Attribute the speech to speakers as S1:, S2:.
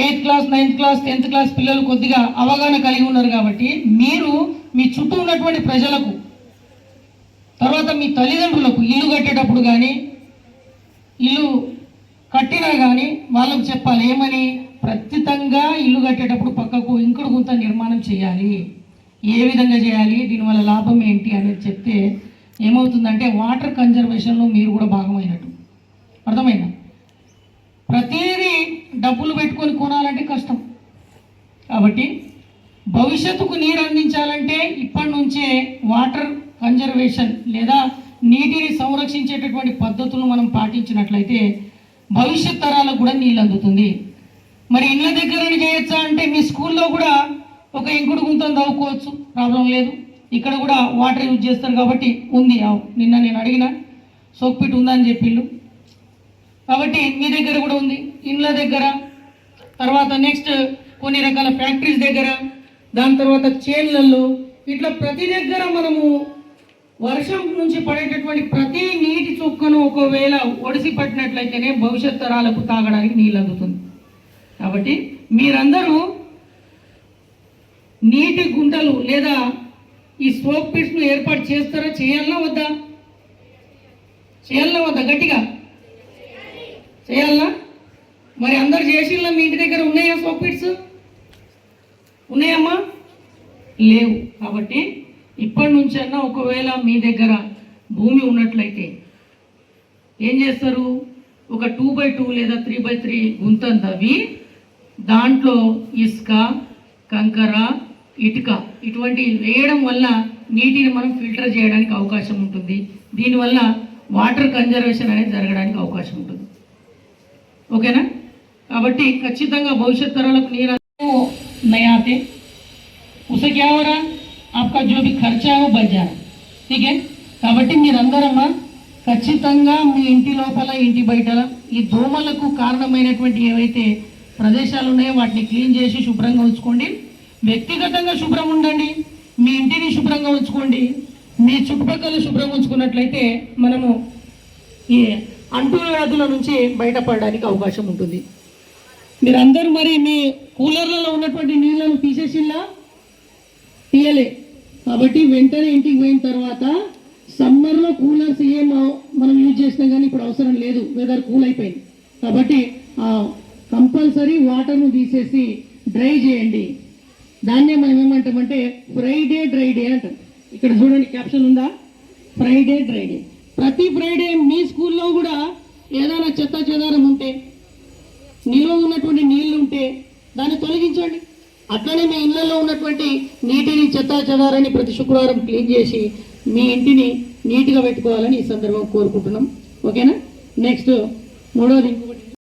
S1: 8th class 9th class 10th class పిల్లలు కొద్దిగా అవగాహన కలిగి ఉన్నారు కాబట్టి మీరు మీ చుట్టూ ఉన్నటువంటి ప్రజలకు తర్వాత మీ తల్లిదండ్రులకు ఇల్లు కట్టేటప్పుడు కానీ ఇల్లు కట్టినా కానీ వాళ్ళకు చెప్పాలి ఏమని, ప్రత్యేకంగా ఇల్లు కట్టేటప్పుడు పక్కకు ఇంకుడు గుంత నిర్మాణం చేయాలి, ఏ విధంగా చేయాలి, దీనివల్ల లాభం ఏంటి అనేది చెప్తే ఏమవుతుందంటే వాటర్ కన్జర్వేషన్లో మీరు కూడా భాగమైనట్టు. అర్థమైందా? ప్రతిదీ డబ్బులు పెట్టుకొని కొనాలంటే కష్టం. కాబట్టి భవిష్యత్తుకు నీరు అందించాలంటే ఇప్పటి నుంచే వాటర్ కన్జర్వేషన్ లేదా నీటిని సంరక్షించేటటువంటి పద్ధతులను మనం పాటించినట్లయితే భవిష్యత్ తరాలకు కూడా నీళ్ళు అందుతుంది. మరి ఇళ్ళ దగ్గర చేయొచ్చా అంటే మీ స్కూల్లో కూడా ఒక ఇంకుడు గుంతను తవ్వుకోవచ్చు, ప్రాబ్లం లేదు. ఇక్కడ కూడా వాటర్ యూజ్ చేస్తారు కాబట్టి ఉంది. నిన్న నేను అడిగిన సోక్పిట్ ఉందని చెప్పిండు కాబట్టి మీ దగ్గర కూడా ఉంది, ఇండ్ల దగ్గర, తర్వాత నెక్స్ట్ కొన్ని రకాల ఫ్యాక్టరీస్ దగ్గర, దాని తర్వాత చేన్లలో, ఇట్లా ప్రతి దగ్గర మనము వర్షం నుంచి పడేటటువంటి ప్రతి నీటి చుక్కను ఒకవేళ ఒడిసి పట్టినట్లయితేనే భవిష్యత్ తరాలకు తాగడానికి నీళ్ళు అందుతుంది. కాబట్టి మీరందరూ నీటి గుంటలు లేదా ఈ స్మోక్ పిట్స్ను ఏర్పాటు చేస్తారా? చేయాలన్నా వద్దా? చేయాలన్నా వద్దా? గట్టిగా చేయాలన్నా? మరి అందరు చేసినా మీ ఇంటి దగ్గర ఉన్నాయా స్మోక్ పిట్స్? ఉన్నాయమ్మా? లేవు. కాబట్టి ఇప్పటి నుంచన్నా ఒకవేళ మీ దగ్గర భూమి ఉన్నట్లయితే ఏం చేస్తారు, ఒక 2x2 లేదా 3x3 గుంతను తవ్వి దాంట్లో ఇసుక, కంకర, ఇటుక ఇటువంటివి వేయడం వల్ల నీటిని మనం ఫిల్టర్ చేయడానికి అవకాశం ఉంటుంది. దీనివల్ల వాటర్ కన్జర్వేషన్ అనేది జరగడానికి అవకాశం ఉంటుంది. ఓకేనా? కాబట్టి ఖచ్చితంగా భవిష్యత్ తరాలకు నీరు नहीं आते उसे क्या हो रहा, आपका जो भी खर्चा है वो बच जा रहा. ठीक है? కాబట్టి మీరందరమ్మా ఖచ్చితంగా మీ ఇంటి లోపల ఇంటి బయటల ఈ దోమలకు కారణమైనటువంటి ఏవైతే ప్రదేశాలు ఉన్నాయో వాటిని క్లీన్ చేసి శుభ్రంగా ఉంచుకోండి. వ్యక్తిగతంగా శుభ్రం ఉండండి, మీ ఇంటిని శుభ్రంగా ఉంచుకోండి. మీ చుట్టుపక్కల శుభ్రంగా ఉంచుకున్నట్లయితే మనము ఈ అంటువ్యాధుల నుంచి బయటపడడానికి అవకాశం ఉంటుంది. మీరందరూ మరి మీ కూలర్లలో ఉన్నటువంటి నీళ్ళను తీసేసిలా? తీయలే. కాబట్టి వెంటనే ఇంటికి పోయిన తర్వాత సమ్మర్లో కూలర్స్ ఏం మనం యూజ్ చేసినా కానీ ఇప్పుడు అవసరం లేదు, వెదర్ కూల్ అయిపోయింది. కాబట్టి కంపల్సరీ వాటర్ను తీసేసి డ్రై చేయండి. దాన్నే మనం ఏమంటామంటే ఫ్రైడే డ్రై డే అంటాం. ఇక్కడ చూడండి క్యాప్షన్ ఉందా, ఫ్రైడే డ్రై డే. ప్రతి ఫ్రైడే మీ స్కూల్లో కూడా ఏదైనా చెత్త చెదారం ఉంటే, నిల్వ ఉన్నటువంటి నీళ్లు ఉంటే దాన్ని తొలగించండి. అట్లనే మీ ఇళ్లలో ఉన్నటువంటి నీటిని చెత్త చెదారాన్ని ప్రతి శుక్రవారం క్లీన్ చేసి మీ ఇంటిని నీట్గా పెట్టుకోవాలని ఈ సందర్భం కోరుకుంటున్నాం. ఓకేనా? నెక్స్ట్ మూడోది ఇంకొకటి